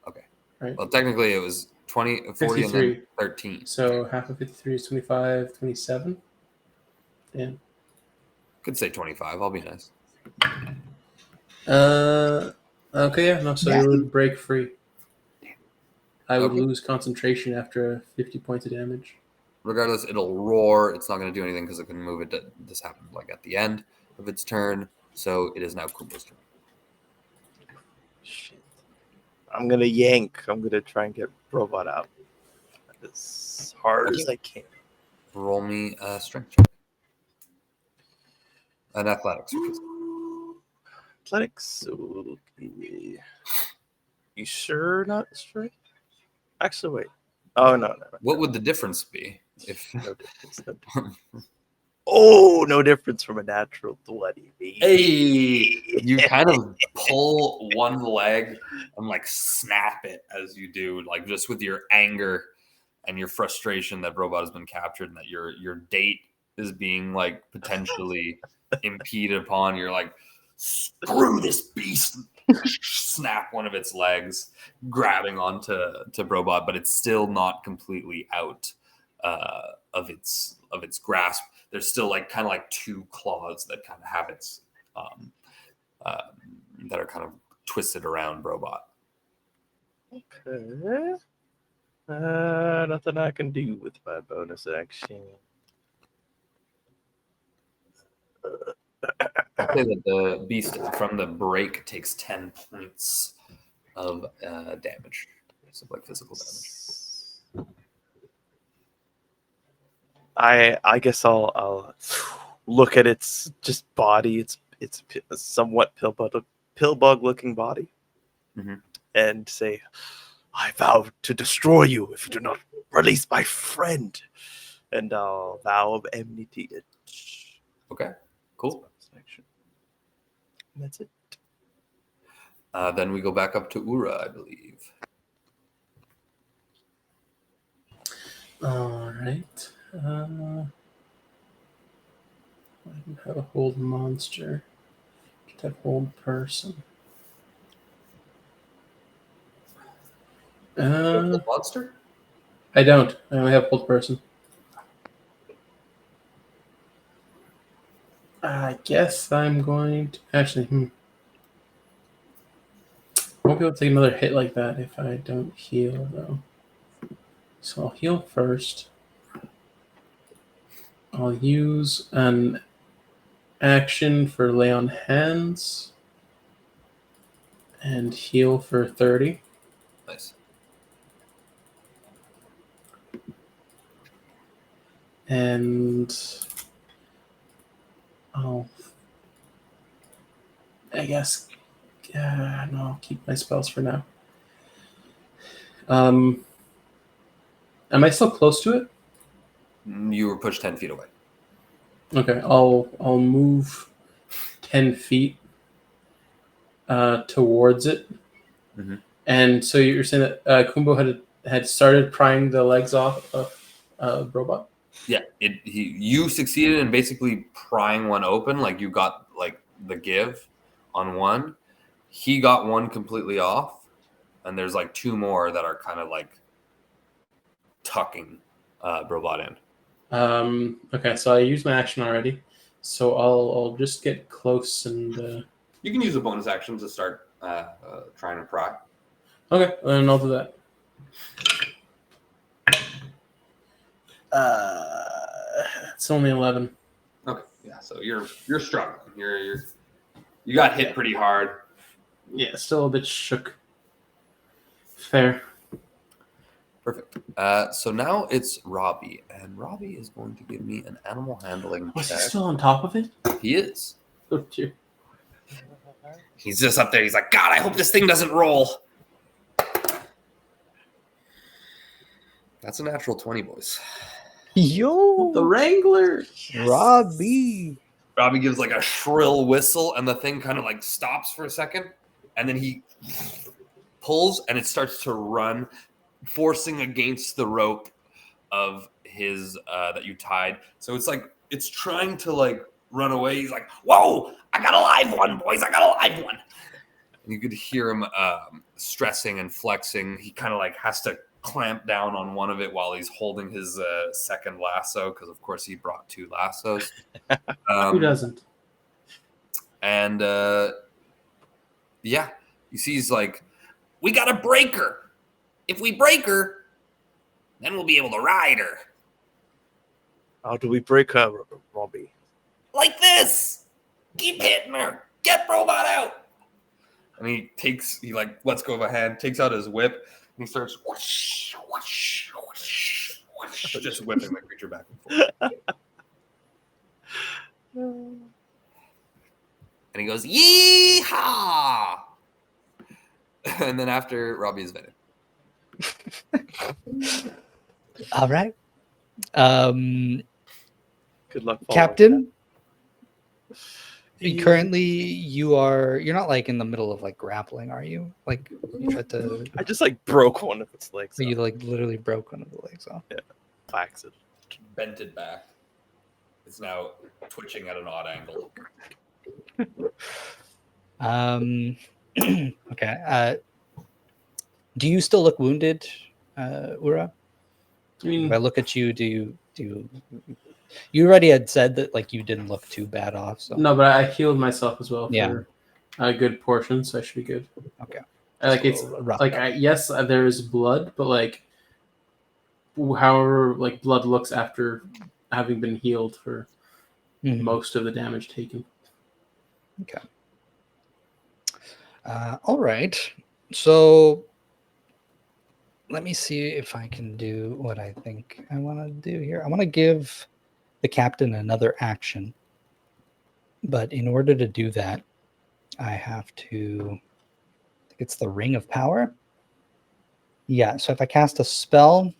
Speaker 2: Okay.
Speaker 3: Right.
Speaker 2: Well, technically it was 20, 40,
Speaker 3: 53.
Speaker 2: and then 13.
Speaker 3: So half of 53 is 25, 27. Damn.
Speaker 2: Could say 25. I'll be nice.
Speaker 3: Okay, yeah, no, so it would break free. I would
Speaker 2: Okay.
Speaker 3: lose concentration after 50 points of damage.
Speaker 2: Regardless, it'll roar. It's not going to do anything because it can move it. This happened like at the end of its turn. So it is now Kubo's turn.
Speaker 4: Shit. I'm gonna yank. I'm gonna try and get Robot out as hard as I can.
Speaker 2: Roll me a strength check. An athletics.
Speaker 4: Athletics. Okay. You sure not straight? Actually, wait. Oh no.
Speaker 2: What would the difference be if?
Speaker 4: No difference. No difference. Oh, no difference from a natural 20. Baby.
Speaker 2: Hey, you kind of pull one leg and like snap it as you do, like just with your anger and your frustration that Robot has been captured and that your date is being like potentially impeded upon. You're like, screw this beast, snap one of its legs, grabbing onto Brobot, but it's still not completely out of its grasp. There's still like kind of like two claws that kind of have its that are kind of twisted around Brobot.
Speaker 4: Okay. Nothing I can do with my bonus action.
Speaker 2: I'll say that the beast from the break takes 10 points of damage, so like physical damage.
Speaker 4: I guess I'll look at its just body. It's a somewhat pill bug looking body, and say, "I vow to destroy you if you do not release my friend," and I'll vow of enmity it.
Speaker 2: Okay, cool.
Speaker 4: And that's it.
Speaker 2: Then we go back up to Ura, I believe.
Speaker 3: All right. I don't have a hold monster. Just have hold person.
Speaker 2: Monster?
Speaker 3: I don't. I only have hold person. I guess I'm going to actually. I won't be able to take another hit like that if I don't heal, though. So I'll heal first. I'll use an action for lay on hands and heal for 30.
Speaker 2: Nice.
Speaker 3: And I guess, no, I'll keep my spells for now. Am I still close to it?
Speaker 2: You were pushed 10 feet away.
Speaker 3: Okay, I'll move 10 feet towards it.
Speaker 2: Mm-hmm.
Speaker 3: And so you're saying that Kumbo had started prying the legs off of Robot?
Speaker 2: Yeah, you succeeded in basically prying one open. Like you got like the give on one. He got one completely off, and there's like two more that are kind of like tucking Robot in.
Speaker 3: Okay, so I used my action already, so I'll just get close and.
Speaker 2: You can use a bonus action to start trying to pry.
Speaker 3: Okay, then I'll do that. It's only 11.
Speaker 2: Okay, yeah. So you're struggling. You got hit pretty hard.
Speaker 3: Yeah, still a bit shook. Fair.
Speaker 2: Perfect. So now it's Robbie, and Robbie is going to give me an animal handling
Speaker 3: Was he
Speaker 2: check.
Speaker 3: still on top of it?
Speaker 2: He is.
Speaker 3: Oh, dear.
Speaker 2: He's just up there. He's like, God, I hope this thing doesn't roll. That's a natural 20, boys.
Speaker 5: Yo,
Speaker 3: The Wrangler!
Speaker 5: Robbie.
Speaker 2: Robbie gives like a shrill whistle, and the thing kind of like stops for a second, and then he pulls, and it starts to run, forcing against the rope of his that you tied. So it's like it's trying to like run away. He's like, "Whoa! I got a live one, boys! I got a live one!" And you could hear him stressing and flexing. He kind of like has to clamp down on one of it while he's holding his second lasso, because of course he brought two lassos.
Speaker 3: Who doesn't?
Speaker 2: And yeah, you see he's like, we got to break her. If we break her, then we'll be able to ride her.
Speaker 4: How do we break her, Robbie?
Speaker 2: Like this. Keep hitting her. Get Robot out. And he like lets go of a hand, takes out his whip, and he starts whoosh, whoosh, whoosh, whoosh, just whipping the creature back and forth. And he goes, yee-haw! And then after, Robbie is vetted.
Speaker 5: All right.
Speaker 4: Good luck,
Speaker 5: Captain. Currently, you're not like in the middle of like grappling, are you? Like you tried to.
Speaker 4: I just like broke one of its legs.
Speaker 5: You like literally broke one of the legs off.
Speaker 4: Yeah, by accident.
Speaker 2: Bent it back. It's now twitching at an odd angle.
Speaker 5: Okay. Do you still look wounded, Ura?
Speaker 3: I mean,
Speaker 5: If I look at you, do you? You already had said that like you didn't look too bad off. So
Speaker 3: no, but I healed myself as well
Speaker 5: Yeah.
Speaker 3: for a good portion, so I should be good.
Speaker 5: okay.
Speaker 3: Like
Speaker 5: So
Speaker 3: it's
Speaker 5: a rough
Speaker 3: like
Speaker 5: cut.
Speaker 3: yes, there is blood, but like however like blood looks after having been healed for
Speaker 5: Mhm.
Speaker 3: most of the damage taken.
Speaker 5: Okay. All right. So let me see if I can do what I think I want to do here. I want to give the captain another action. But in order to do that, I have to. I think it's the Ring of Power. Yeah. So if I cast a spell,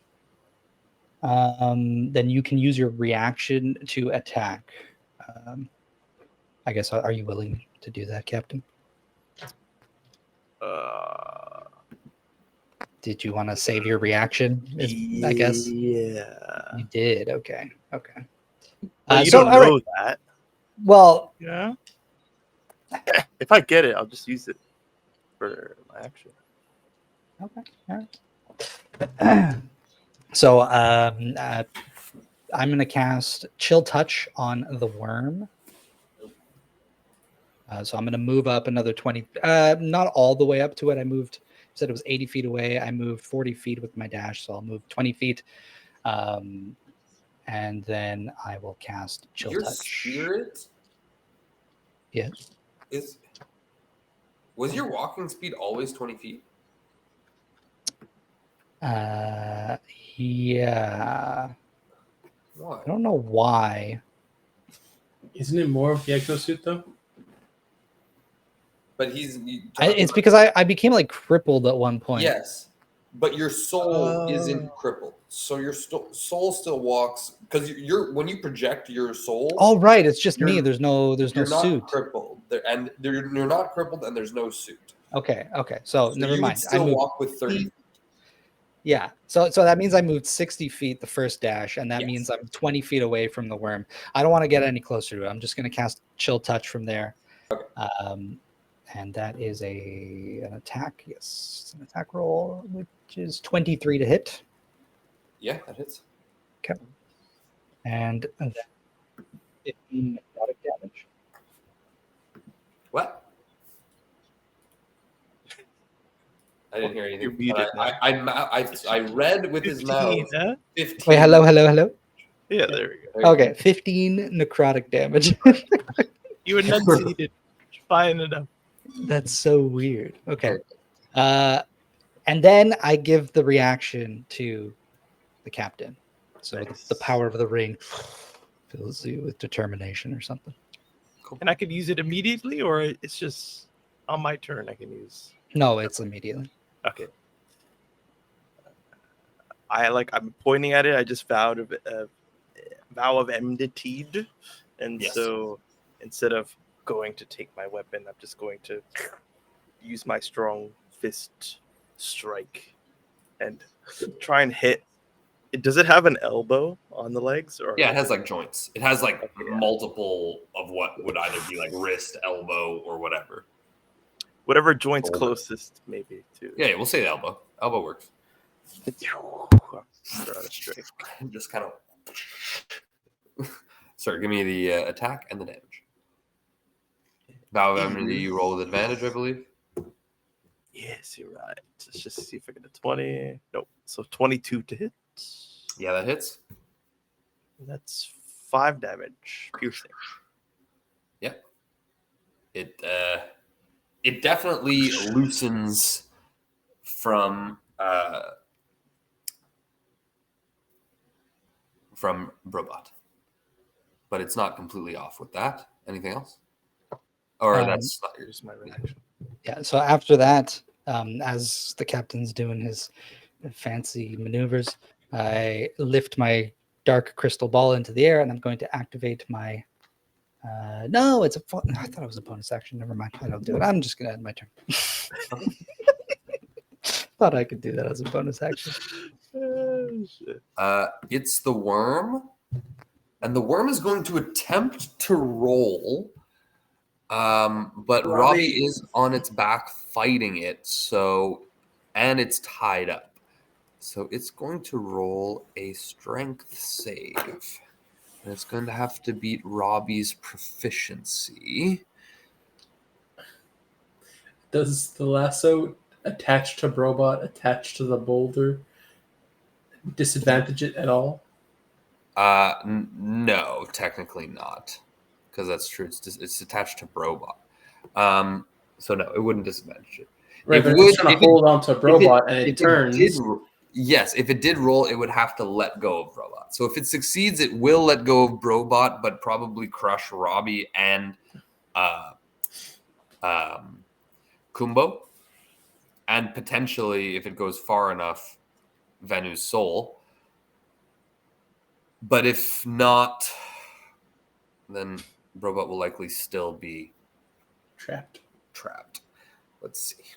Speaker 5: then you can use your reaction to attack. I guess, are you willing to do that, Captain? Did you want to save your reaction? I guess
Speaker 4: Yeah.
Speaker 5: you did. Okay. Okay.
Speaker 4: But you
Speaker 5: So,
Speaker 4: don't
Speaker 5: all right.
Speaker 4: know that.
Speaker 5: Well,
Speaker 4: Yeah. If I get it, I'll just use it for my action.
Speaker 5: okay. All right. So I'm going to cast Chill Touch on the worm. So I'm going to move up another 20, not all the way up to it. I moved, said it was 80 feet away. I moved 40 feet with my dash, so I'll move 20 feet. And then I will cast Chill
Speaker 2: Your
Speaker 5: Touch.
Speaker 2: spirit
Speaker 5: Yes.
Speaker 2: was your walking speed always 20 feet?
Speaker 5: Yeah.
Speaker 2: Why?
Speaker 5: I don't know why.
Speaker 3: Isn't it more of the exosuit though?
Speaker 2: But
Speaker 5: It's because I became like crippled at one point.
Speaker 2: yes, but your soul isn't crippled, so your soul still walks because when you project your soul.
Speaker 5: Oh right, it's just me.
Speaker 2: You're-
Speaker 5: There's no
Speaker 2: you're not
Speaker 5: suit.
Speaker 2: crippled, you're not crippled, and there's no suit.
Speaker 5: Okay. So never
Speaker 2: you
Speaker 5: mind.
Speaker 2: would still
Speaker 5: I moved
Speaker 2: walk with 30 feet.
Speaker 5: Yeah. So that means I moved 60 feet the first dash, and that
Speaker 2: Yes.
Speaker 5: means I'm 20 feet away from the worm. I don't want to get any closer to it. I'm just going to cast Chill Touch from there.
Speaker 2: Okay.
Speaker 5: And that is an attack. Yes, it's an attack roll, which is 23 to hit.
Speaker 2: Yeah, that hits.
Speaker 5: Okay. And then 15 necrotic damage.
Speaker 2: What? I didn't hear anything.
Speaker 4: You're muted
Speaker 2: But I read with his mouth
Speaker 4: 15,
Speaker 2: 15.
Speaker 5: Wait, hello.
Speaker 4: Yeah, there we go.
Speaker 2: There you
Speaker 5: Okay, 15 necrotic damage.
Speaker 4: You enunciated fine enough.
Speaker 5: That's so weird. Okay. And then I give the reaction to the captain. So
Speaker 4: Nice.
Speaker 5: the power of the ring fills you with determination or something.
Speaker 4: And I could use it immediately, or it's just on my turn I can use.
Speaker 5: No, it's immediately.
Speaker 4: Okay. I'm pointing at it. I just vowed a vow of enmity, and
Speaker 2: Yes.
Speaker 4: so instead of going to take my weapon, I'm just going to use my strong fist strike and try and hit. Does it have an elbow on the legs? Or
Speaker 2: Yeah, it has like joints. It has like
Speaker 4: Okay, yeah.
Speaker 2: multiple of what would either be like wrist, elbow, or whatever.
Speaker 4: whatever joint's
Speaker 2: Shoulder.
Speaker 4: closest, maybe too.
Speaker 2: Yeah, we'll say elbow. Elbow works. Just kind of. Sorry, give me the attack and the damage. Vow of enmity, you roll with advantage, I believe.
Speaker 4: Yes, you're right. Let's just see if I get a 20. Nope. So 22 to hit.
Speaker 2: Yeah, that hits.
Speaker 4: That's 5 damage. Piercing.
Speaker 2: Yep. It definitely loosens from Robot, but it's not completely off with that. Anything else? Or that's not
Speaker 4: Here's my reaction.
Speaker 5: Yeah. So after that, as the captain's doing his fancy maneuvers, I lift my dark crystal ball into the air, and I'm going to activate my. No, it's a. I thought it was a bonus action. Never mind. I don't do it. I'm just gonna end my turn. Thought I could do that as a bonus action.
Speaker 4: Shit.
Speaker 2: It's the worm, and the worm is going to attempt to roll But Robbie is on its back fighting it, and it's tied up. So it's going to roll a strength save. And it's going to have to beat Robbie's proficiency.
Speaker 3: Does the lasso attached to Brobot, attached to the boulder, disadvantage it at all?
Speaker 2: No, technically not. Because that's true. It's attached to Brobot. So no, it wouldn't disadvantage it.
Speaker 3: Right,
Speaker 2: It
Speaker 3: but
Speaker 2: would-
Speaker 3: it's trying to hold on to Brobot and it turns.
Speaker 2: Yes, if it did roll, it would have to let go of Brobot. So if it succeeds, it will let go of Brobot, but probably crush Robbie and Kumbo. And potentially, if it goes far enough, Venu's soul. But if not, then Brobot will likely still be
Speaker 3: Trapped.
Speaker 2: Let's see.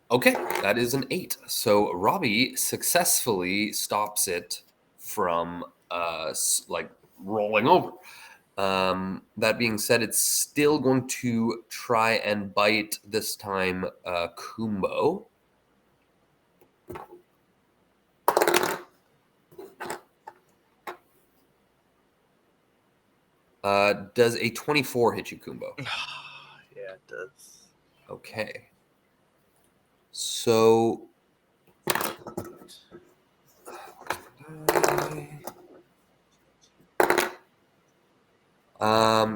Speaker 2: Okay, that is an 8. So Robbie successfully stops it from rolling over. That being said, it's still going to try and bite this time Kumbo. Does a 24 hit you, Kumbo?
Speaker 4: Yeah, it does.
Speaker 2: Okay. So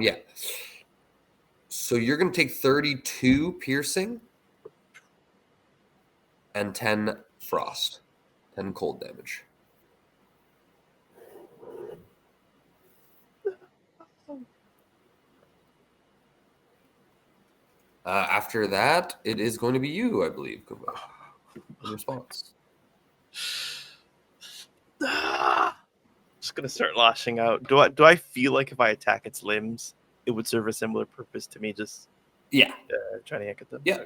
Speaker 2: yeah. So you're going to take 32 piercing and 10 frost, 10 cold damage. After that, it is going to be you, I believe, Kumbo. In response.
Speaker 4: Just gonna start lashing out. Do I feel like if I attack its limbs, it would serve a similar purpose to me just
Speaker 2: Yeah.
Speaker 4: trying to yank at them?
Speaker 2: Yeah.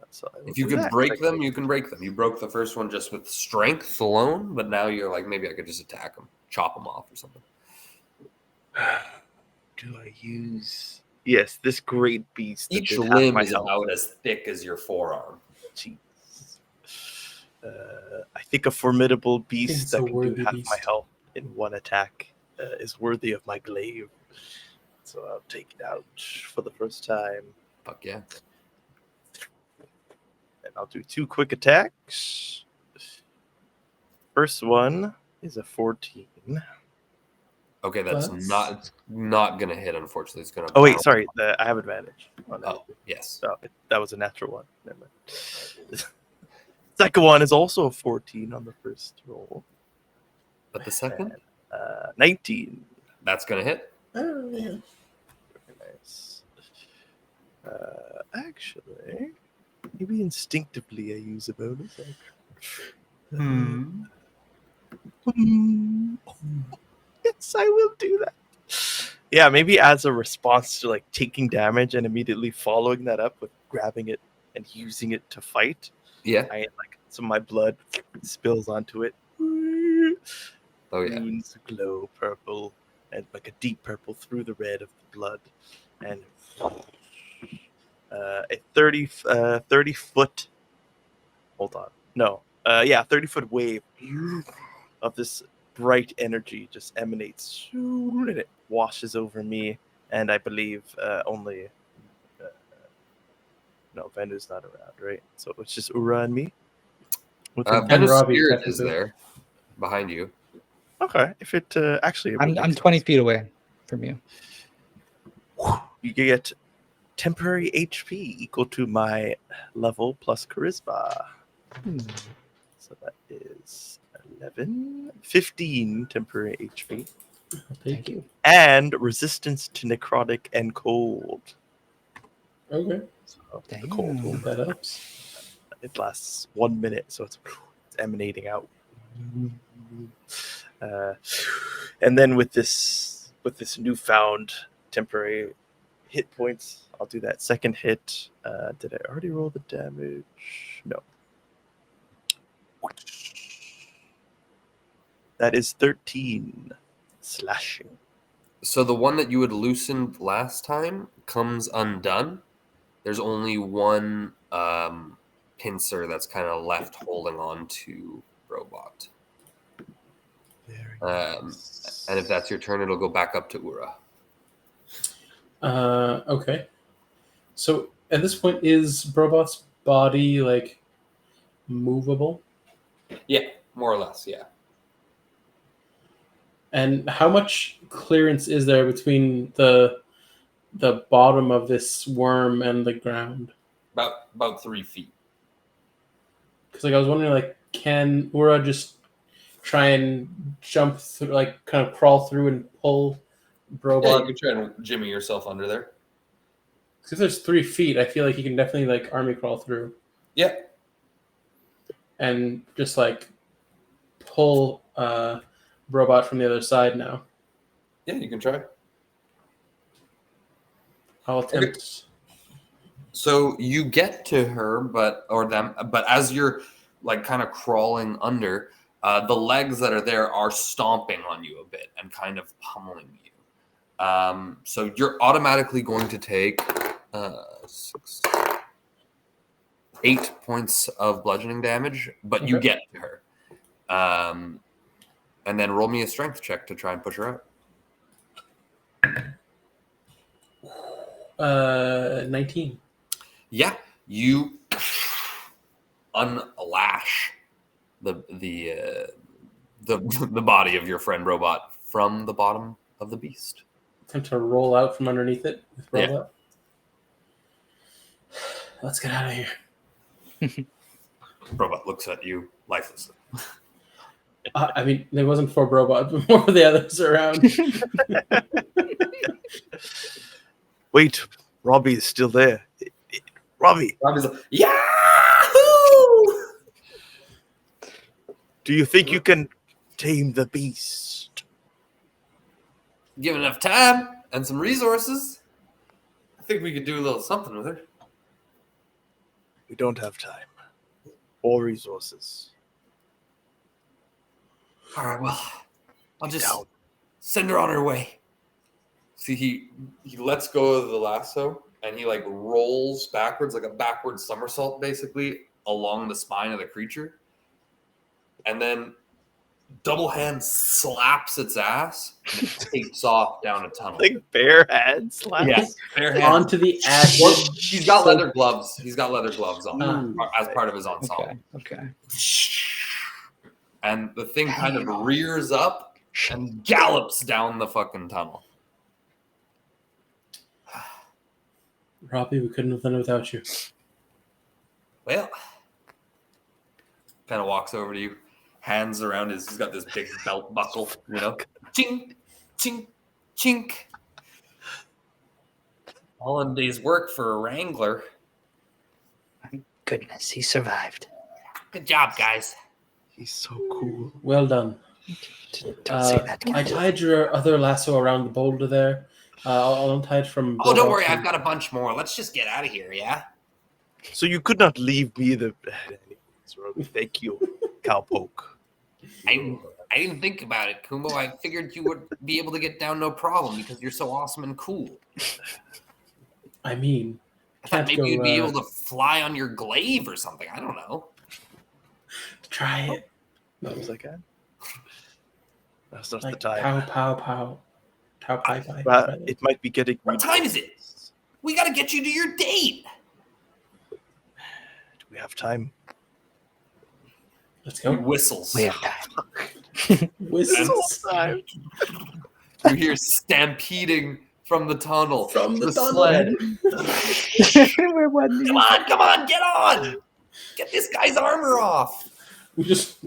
Speaker 4: So I will
Speaker 2: If you
Speaker 4: do
Speaker 2: could
Speaker 4: that.
Speaker 2: break them, you can break them. You broke the first one just with strength alone, but now you're like, maybe I could just attack them, chop them off or something.
Speaker 4: Do I use? Yes, this great beast. that
Speaker 2: Each
Speaker 4: did half
Speaker 2: limb
Speaker 4: my
Speaker 2: is
Speaker 4: health.
Speaker 2: about as thick as your forearm.
Speaker 4: Jeez. I think a formidable beast
Speaker 3: it's a
Speaker 4: that can do
Speaker 3: worthy
Speaker 4: half my
Speaker 3: beast.
Speaker 4: health in one attack is worthy of my glaive. So I'll take it out for the first time,
Speaker 2: Fuck yeah.
Speaker 4: and I'll do 2 quick attacks. First one is a 14.
Speaker 2: Okay, that's
Speaker 3: Plus-
Speaker 2: not gonna hit. Unfortunately, it's gonna.
Speaker 4: Oh wait, sorry. I have advantage. On that.
Speaker 2: Oh yes.
Speaker 4: Oh, that was a natural one. Never mind. Second one is also a 14 on the first roll.
Speaker 2: But the second,
Speaker 4: 19.
Speaker 2: that's gonna hit.
Speaker 3: Oh, yeah.
Speaker 4: Very nice. Actually, maybe instinctively I use a bonus action. Yes, I will do that. Yeah, maybe as a response to like taking damage and immediately following that up with grabbing it and using it to fight.
Speaker 2: Yeah.
Speaker 4: Some of my blood spills onto it.
Speaker 2: Oh yeah.
Speaker 4: Runes glow purple and like a deep purple through the red of the blood, and a 30 foot. Hold on, no, 30-foot wave of this bright energy just emanates, and it washes over me, and I believe only. No, Venu's not around, right? So it's just Ura and me.
Speaker 2: Venu's
Speaker 3: Robbie,
Speaker 2: spirit is
Speaker 3: technically.
Speaker 2: there, behind you.
Speaker 4: Okay, if it actually, it
Speaker 5: I'm
Speaker 4: makes
Speaker 5: 20
Speaker 4: sense.
Speaker 5: feet away from you.
Speaker 4: You get temporary HP equal to my level plus charisma. So that is 15 temporary HP.
Speaker 3: Thank you.
Speaker 4: And resistance to necrotic and cold.
Speaker 3: Okay.
Speaker 4: So the cold will,
Speaker 3: That helps.
Speaker 4: it lasts 1 minute, so it's emanating out. And then with this newfound temporary hit points, I'll do that second hit. Did I already roll the damage? No. That is 13 slashing.
Speaker 2: So the one that you had loosened last time comes undone. There's only one pincer that's kind of left holding on to Robot. And if that's your turn, it'll go back up to Ura.
Speaker 3: Okay. So at this point, is Robot's body like movable?
Speaker 2: Yeah, more or less, yeah.
Speaker 3: And how much clearance is there between the bottom of this worm and the ground?
Speaker 2: About 3 feet.
Speaker 3: Because like I was wondering, like, can Ura just try and jump through, like, kind of crawl through and pull
Speaker 2: Yeah,
Speaker 3: Robot?
Speaker 2: you can try and jimmy yourself under there.
Speaker 3: Because if there's 3 feet, I feel like he can definitely like army crawl through
Speaker 2: Yeah.
Speaker 3: and just like pull Robot from the other side. Now
Speaker 2: Yeah, you can try.
Speaker 3: I'll attempt.
Speaker 2: So you get to her, but as you're like kind of crawling under, the legs that are there are stomping on you a bit and kind of pummeling you. So you're automatically going to take 8 points of bludgeoning damage, but you
Speaker 3: Okay.
Speaker 2: get to her. And then roll me a strength check to try and push her out.
Speaker 3: 19.
Speaker 2: Yeah, you unlash the body of your friend Robot from the bottom of the beast.
Speaker 3: Attempt to roll out from underneath it with
Speaker 2: Yeah.
Speaker 3: Robot. Let's get out of here.
Speaker 2: Robot looks at you lifelessly.
Speaker 3: I mean, it wasn't for Robot, but more for the others around.
Speaker 4: Wait, Robbie is still there. Robbie,
Speaker 2: Robbie's like, Yahoo!
Speaker 4: do you think you can tame the beast?
Speaker 2: Given enough time and some resources, I think we could do a little something with her.
Speaker 4: We don't have time or resources.
Speaker 2: All right, well, I'll just
Speaker 4: Down.
Speaker 2: send her on her way. See, he lets go of the lasso and he like rolls backwards, like a backward somersault, basically along the spine of the creature, and then double hand slaps its ass and it takes off down a tunnel.
Speaker 4: Like bare hand slaps?
Speaker 2: Yeah, bare hand.
Speaker 3: Onto the acid.
Speaker 2: Well, he's got leather gloves. He's got leather gloves on as part of his ensemble.
Speaker 5: Okay.
Speaker 2: And the thing kind of rears up and gallops down the fucking tunnel.
Speaker 3: Robbie, we couldn't have done it without you.
Speaker 2: Well, kind of walks over to you, hands around he's got this big belt buckle, chink, chink, chink. All in a day's work for a wrangler.
Speaker 1: Goodness, he survived.
Speaker 2: Good job, guys.
Speaker 4: He's so cool.
Speaker 3: Well done.
Speaker 1: Don't say that.
Speaker 3: I tied your other lasso around the boulder there. I'll untie it from.
Speaker 2: Oh, don't worry, I've got a bunch more. Let's just get out of here, yeah?
Speaker 4: So you could not leave me the. Anyways, Robbie, thank you, cowpoke.
Speaker 2: I didn't think about it, Kumbo. I figured you would be able to get down no problem because you're so awesome and cool.
Speaker 3: I mean,
Speaker 2: I thought
Speaker 3: can't
Speaker 2: maybe you'd be
Speaker 3: go,
Speaker 2: able to fly on your glaive or something. I don't know.
Speaker 3: try it.
Speaker 4: That was like that. That's not
Speaker 3: Like
Speaker 4: the time.
Speaker 3: pow pow pow. Pow pow pow.
Speaker 4: But it might be getting.
Speaker 2: What time is it? We got to get you to your date.
Speaker 4: Do we have time?
Speaker 3: Let's
Speaker 2: He
Speaker 3: go.
Speaker 2: whistles.
Speaker 1: We have time.
Speaker 3: Whistles.
Speaker 4: time.
Speaker 2: You hear stampeding from the tunnel.
Speaker 3: From the tunnel.
Speaker 2: sled.
Speaker 1: We're one.
Speaker 2: Come on, get on. Get this guy's armor off.
Speaker 3: We just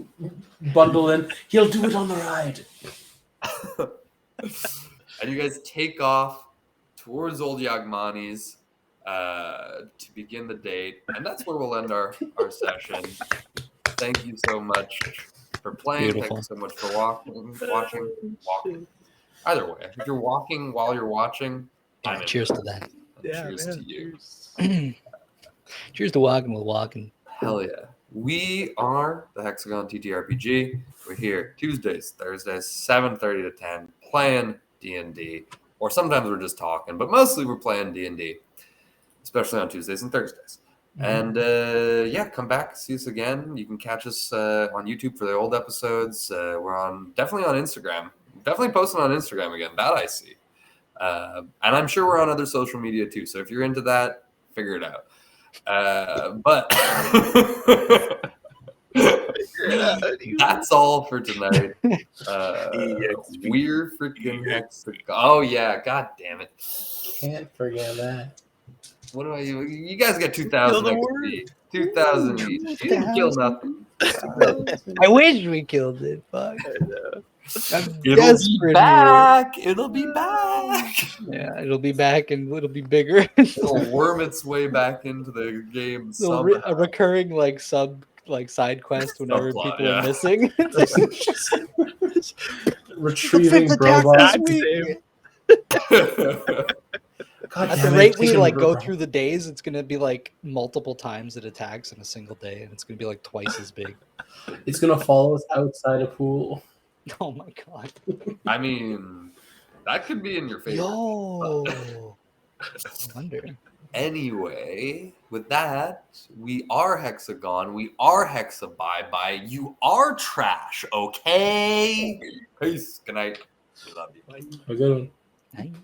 Speaker 3: bundle in. He'll do it on the ride.
Speaker 2: And you guys take off towards Old Yagmani's to begin the date. And that's where we'll end our session. Thank you so much for playing.
Speaker 5: Beautiful.
Speaker 2: Thank you so much for walking. Either way, if you're walking while you're watching, I'm in.
Speaker 5: Cheers to that.
Speaker 4: Yeah,
Speaker 2: Cheers
Speaker 4: man.
Speaker 2: to you.
Speaker 5: Cheers to walking. We'll walk and
Speaker 2: Hell yeah. We are the Hexagon TTRPG. We're here Tuesdays, Thursdays, 7:30 to 10, playing D&D, or sometimes we're just talking, but mostly we're playing D&D, especially on Tuesdays and Thursdays. And yeah, come back, see us again. You can catch us on YouTube for the old episodes. We're definitely on Instagram. Definitely posting on Instagram again. That I see. And I'm sure we're on other social media too. So if you're into that, figure it out. But that's all for tonight. We're freaking hexagon. Oh yeah, god damn it!
Speaker 3: Can't forget that.
Speaker 2: What do you guys got 2,000 XP. 2,000 each. You didn't kill nothing.
Speaker 5: I wish we killed it. Fuck. I'm
Speaker 2: It'll be
Speaker 5: desperate
Speaker 2: back. It'll be back.
Speaker 5: here. Yeah, it'll be back and it'll be bigger.
Speaker 2: It'll worm its way back into the game.
Speaker 5: A recurring side quest whenever
Speaker 2: Subplot,
Speaker 5: people
Speaker 2: yeah.
Speaker 5: are missing.
Speaker 3: Retrieving
Speaker 5: attack
Speaker 3: robots.
Speaker 5: this week.
Speaker 3: God
Speaker 5: At
Speaker 3: damn
Speaker 5: the
Speaker 3: it,
Speaker 5: rate we
Speaker 3: taking
Speaker 5: like go
Speaker 3: robot.
Speaker 5: through the days, it's gonna be like multiple times it attacks in a single day, and it's gonna be like twice as big.
Speaker 3: It's gonna follow us outside a pool.
Speaker 5: Oh my god.
Speaker 2: I mean, that could be in your favor.
Speaker 5: Yo. I wonder.
Speaker 2: Anyway, with that, we are Hexagon. We are Hexabai. You are trash, okay? Peace. Good night. We love you.
Speaker 3: A good one.
Speaker 5: Night.